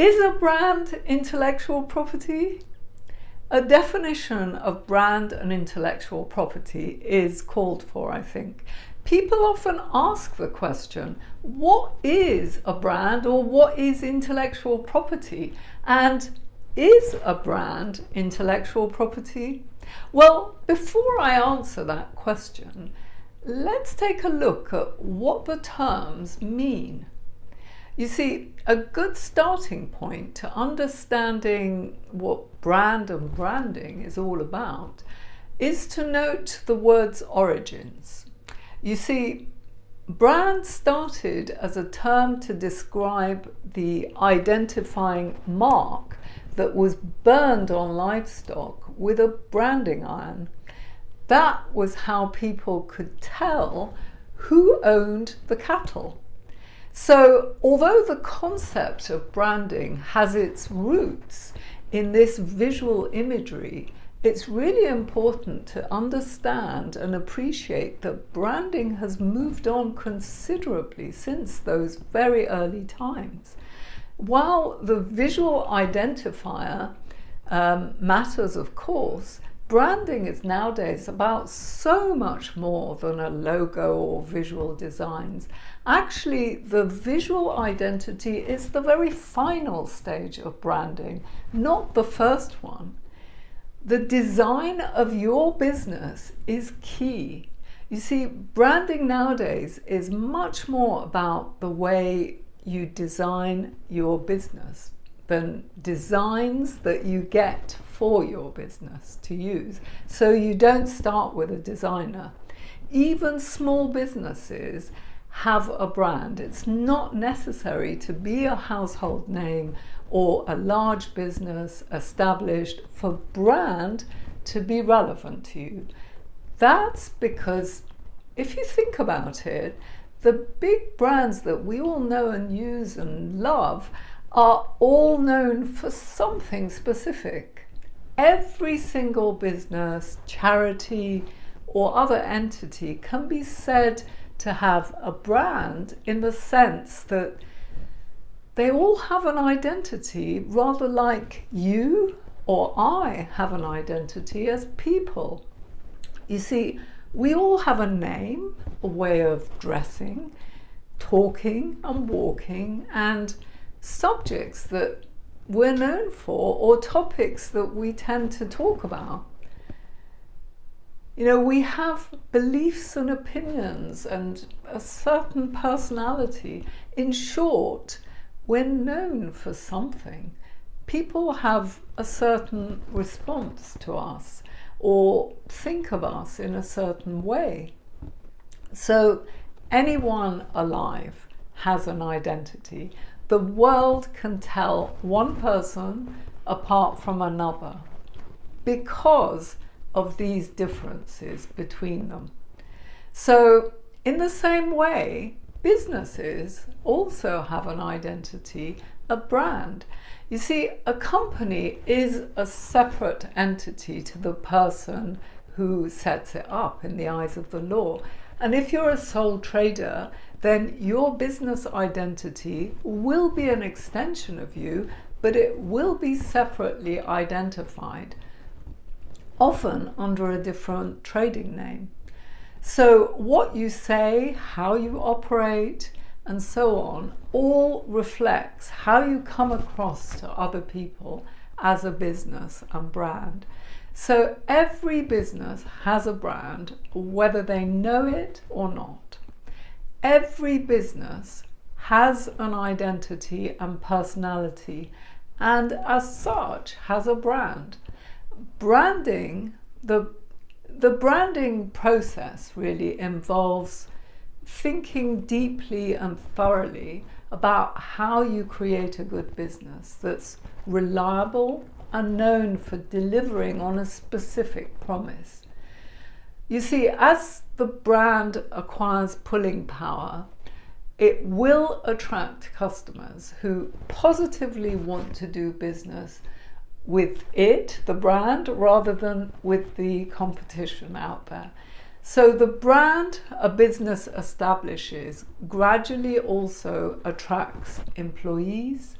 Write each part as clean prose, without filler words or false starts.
Is a brand intellectual property? A definition of brand and intellectual property is called for, I think. People often ask the question, what is a brand or what is intellectual property? And is a brand intellectual property? Well, before I answer that question, let's take a look at what the terms mean. You see, a good starting point to understanding what brand and branding is all about is to note the word's origins. You see, brand started as a term to describe the identifying mark that was burned on livestock with a branding iron. That was how people could tell who owned the cattle. So, although the concept of branding has its roots in this visual imagery, it's really important to understand and appreciate that branding has moved on considerably since those very early times. While the visual identifier matters, of course, branding is nowadays about so much more than a logo or visual designs. Actually, the visual identity is the very final stage of branding, not the first one. The design of your business is key. You see, branding nowadays is much more about the way you design your business than designs that you get for your business to use. So you don't start with a designer. Even small businesses have a brand. It's not necessary to be a household name or a large business established for brand to be relevant to you. That's because if you think about it, the big brands that we all know and use and love are all known for something specific. Every single business, charity, or other entity can be said to have a brand in the sense that they all have an identity, rather like you or I have an identity as people. You see, we all have a name, a way of dressing, talking and walking, and subjects that we're known for or topics that we tend to talk about. You know, we have beliefs and opinions and a certain personality. In short, we're known for something. People have a certain response to us or think of us in a certain way. So anyone alive has an identity. The world can tell one person apart from another because of these differences between them. So in the same way, businesses also have an identity, a brand. You see, a company is a separate entity to the person who sets it up in the eyes of the law. And if you're a sole trader, then your business identity will be an extension of you, but it will be separately identified, often under a different trading name. So what you say, how you operate, and so on, all reflects how you come across to other people as a business and brand. So every business has a brand, whether they know it or not. Every business has an identity and personality, and as such has a brand. Branding, the branding process really involves thinking deeply and thoroughly about how you create a good business that's reliable and known for delivering on a specific promise. You see, as the brand acquires pulling power, it will attract customers who positively want to do business with it, the brand, rather than with the competition out there. So the brand a business establishes gradually also attracts employees,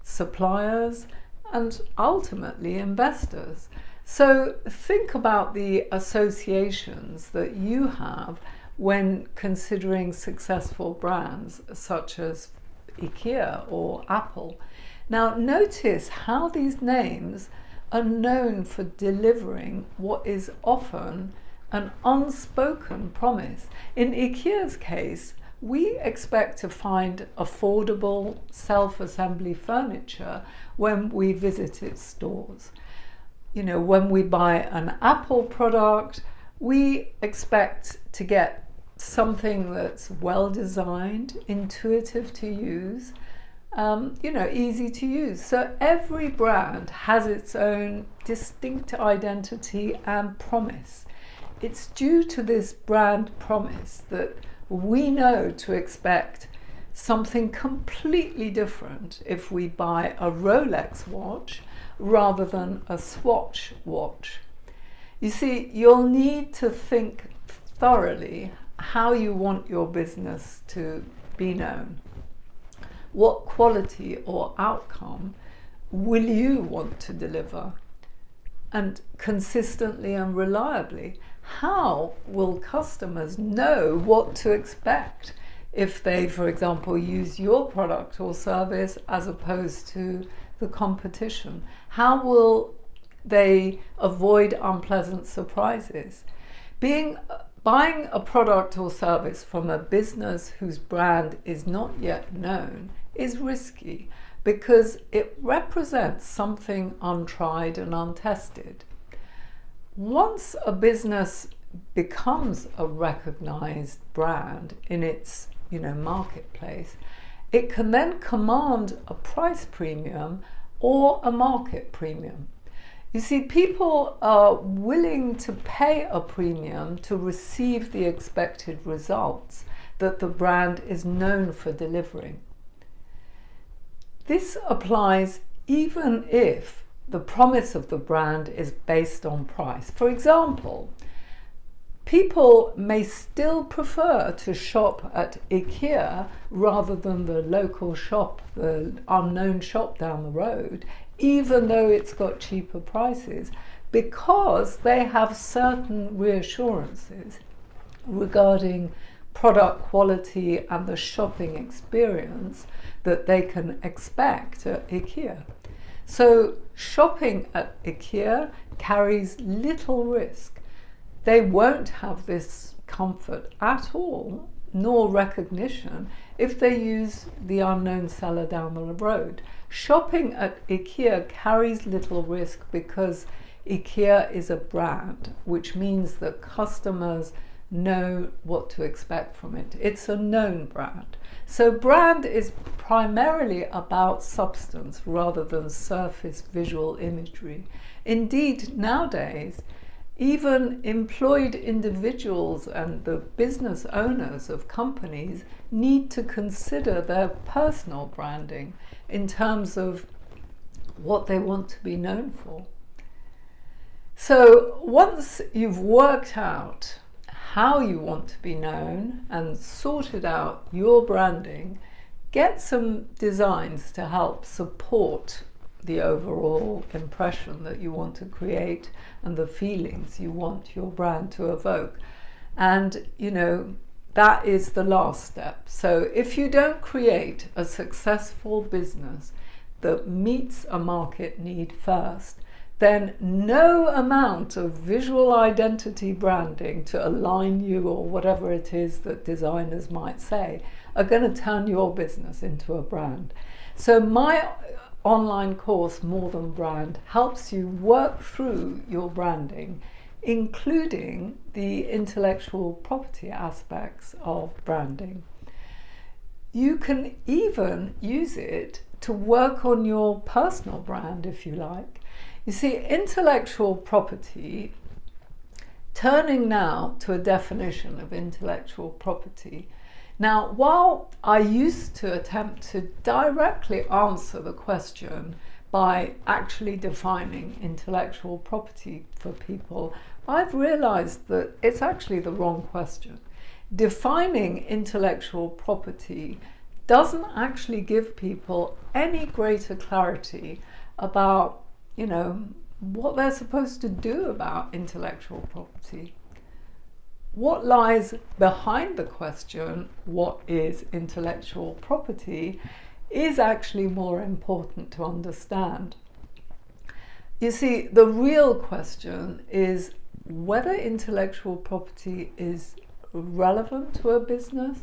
suppliers, and ultimately investors. So think about the associations that you have when considering successful brands such as IKEA or Apple. Now notice how these names are known for delivering what is often an unspoken promise. In IKEA's case, we expect to find affordable self-assembly furniture when we visit its stores. You know, when we buy an Apple product, we expect to get something that's well designed, intuitive to use, easy to use. So every brand has its own distinct identity and promise. It's due to this brand promise that we know to expect something completely different if we buy a Rolex watch rather than a Swatch watch. You see, you'll need to think thoroughly how you want your business to be known. What quality or outcome will you want to deliver? And consistently and reliably, how will customers know what to expect if they, for example, use your product or service as opposed to the competition? How will they avoid unpleasant surprises? Buying a product or service from a business whose brand is not yet known is risky because it represents something untried and untested. Once a business becomes a recognized brand in its marketplace, it can then command a price premium or a market premium. You see, people are willing to pay a premium to receive the expected results that the brand is known for delivering. This applies even if the promise of the brand is based on price. For example, people may still prefer to shop at IKEA rather than the local shop, the unknown shop down the road, even though it's got cheaper prices, because they have certain reassurances regarding product quality and the shopping experience that they can expect at IKEA. So shopping at IKEA carries little risk. They won't have this comfort at all, nor recognition, if they use the unknown seller down the road. Shopping at IKEA carries little risk because IKEA is a brand, which means that customers know what to expect from it. It's a known brand. So brand is primarily about substance rather than surface visual imagery. Indeed, nowadays, even employed individuals and the business owners of companies need to consider their personal branding in terms of what they want to be known for. So once you've worked out how you want to be known and sorted out your branding, get some designs to help support the overall impression that you want to create and the feelings you want your brand to evoke. And that is the last step. So if you don't create a successful business that meets a market need first, then no amount of visual identity branding to align you or whatever it is that designers might say are going to turn your business into a brand. So my online course, More Than Brand, helps you work through your branding, including the intellectual property aspects of branding. You can even use it to work on your personal brand if you like. You see, intellectual property, turning now to a definition of intellectual property. Now, while I used to attempt to directly answer the question by actually defining intellectual property for people, I've realized that it's actually the wrong question. Defining intellectual property doesn't actually give people any greater clarity about, what they're supposed to do about intellectual property. What lies behind the question, what is intellectual property, is actually more important to understand. You see, the real question is whether intellectual property is relevant to a business,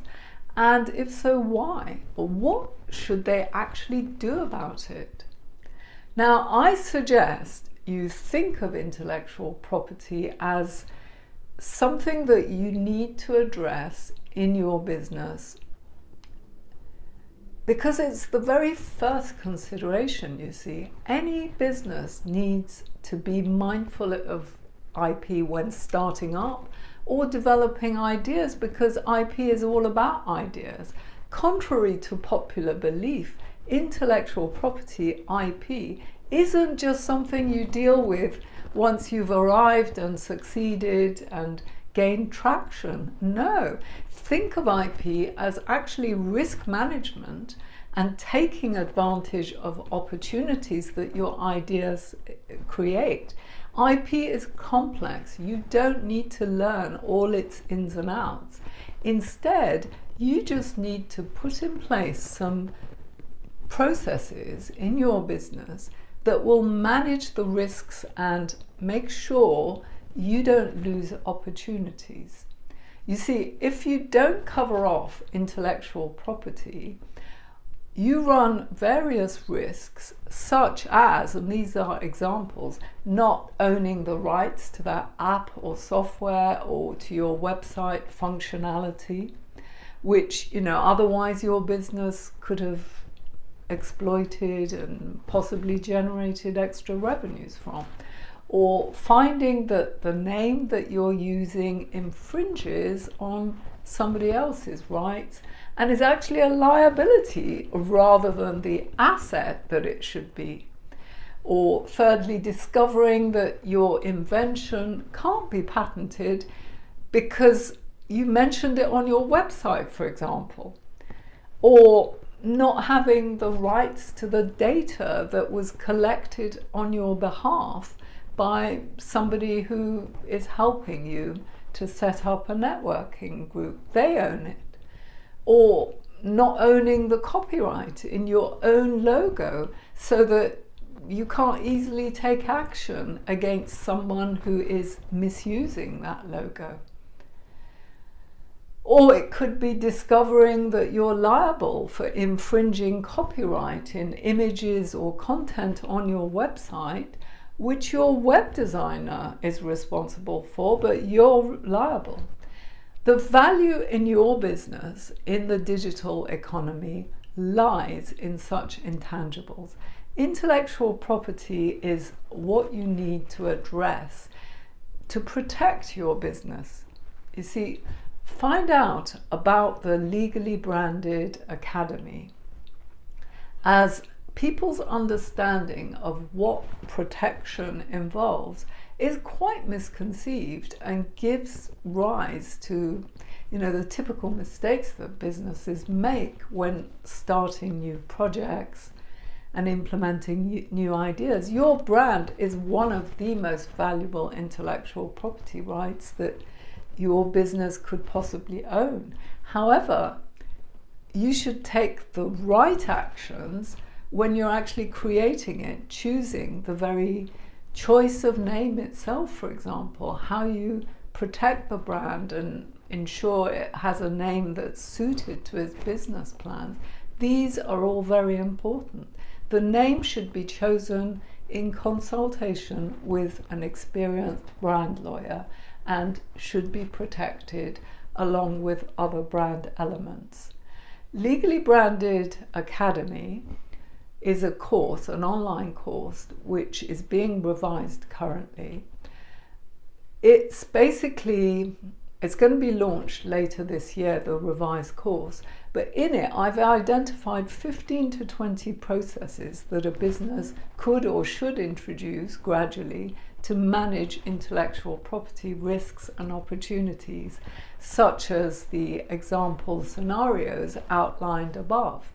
and if so, why? Or what should they actually do about it? Now, I suggest you think of intellectual property as something that you need to address in your business, because it's the very first consideration, you see. Any business needs to be mindful of IP when starting up or developing ideas, because IP is all about ideas. Contrary to popular belief, intellectual property, IP, isn't just something you deal with once you've arrived and succeeded and gained traction. No, think of IP as actually risk management and taking advantage of opportunities that your ideas create. IP is complex. You don't need to learn all its ins and outs. Instead, you just need to put in place some processes in your business that will manage the risks and make sure you don't lose opportunities. You see, if you don't cover off intellectual property, you run various risks, such as, and these are examples, not owning the rights to that app or software or to your website functionality, which, otherwise your business could have exploited and possibly generated extra revenues from. Or finding that the name that you're using infringes on somebody else's rights and is actually a liability rather than the asset that it should be. Or thirdly, discovering that your invention can't be patented because you mentioned it on your website, for example. Or not having the rights to the data that was collected on your behalf by somebody who is helping you to set up a networking group. They own it. Or not owning the copyright in your own logo so that you can't easily take action against someone who is misusing that logo. Or it could be discovering that you're liable for infringing copyright in images or content on your website, which your web designer is responsible for, but you're liable. The value in your business in the digital economy lies in such intangibles. Intellectual property is what you need to address to protect your business. You see, find out about the Legally Branded Academy, as people's understanding of what protection involves is quite misconceived and gives rise to, the typical mistakes that businesses make when starting new projects and implementing new ideas. Your brand is one of the most valuable intellectual property rights that your business could possibly own. However, you should take the right actions when you're actually creating it, choosing the very choice of name itself, for example, how you protect the brand and ensure it has a name that's suited to its business plans. These are all very important. The name should be chosen in consultation with an experienced brand lawyer and should be protected along with other brand elements. Legally Branded Academy is a course, an online course, which is being revised currently. It's going to be launched later this year, the revised course, but in it I've identified 15 to 20 processes that a business could or should introduce gradually to manage intellectual property risks and opportunities, such as the example scenarios outlined above.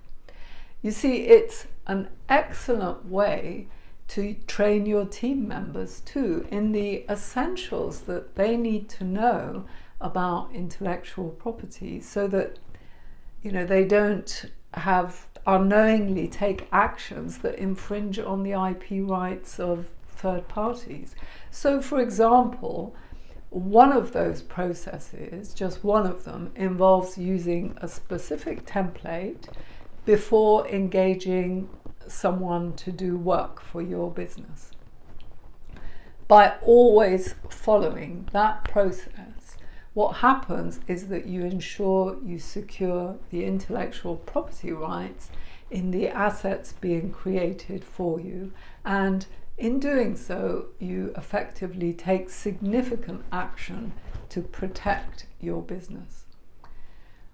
You see, it's an excellent way to train your team members too in the essentials that they need to know about intellectual property, so that they don't unknowingly take actions that infringe on the IP rights of third parties. So, for example, one of those processes, just one of them, involves using a specific template before engaging someone to do work for your business. By always following that process, what happens is that you ensure you secure the intellectual property rights in the assets being created for you, and in doing so, you effectively take significant action to protect your business.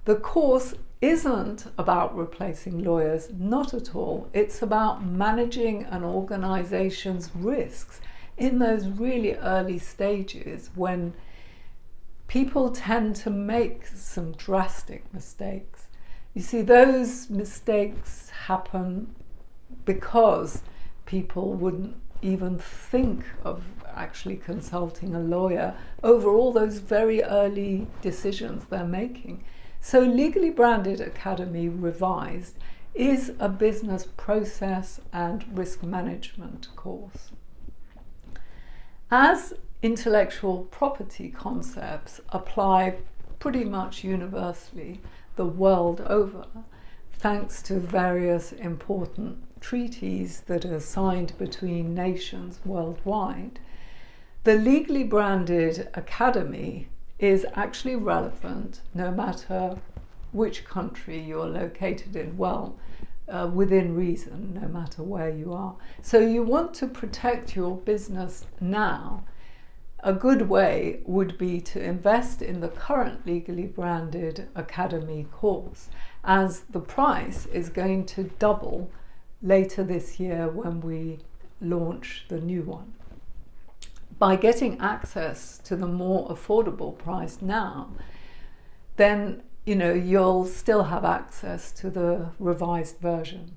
The course isn't about replacing lawyers, not at all. It's about managing an organization's risks in those really early stages when people tend to make some drastic mistakes. You see, those mistakes happen because people wouldn't even think of actually consulting a lawyer over all those very early decisions they're making. So Legally Branded Academy Revised is a business process and risk management course. As intellectual property concepts apply pretty much universally the world over, thanks to various important treaties that are signed between nations worldwide, the Legally Branded Academy is actually relevant no matter which country you're located in, within reason, no matter where you are. So you want to protect your business now. A good way would be to invest in the current Legally Branded Academy course, as the price is going to double later this year when we launch the new one. By getting access to the more affordable price now, then you'll still have access to the revised version.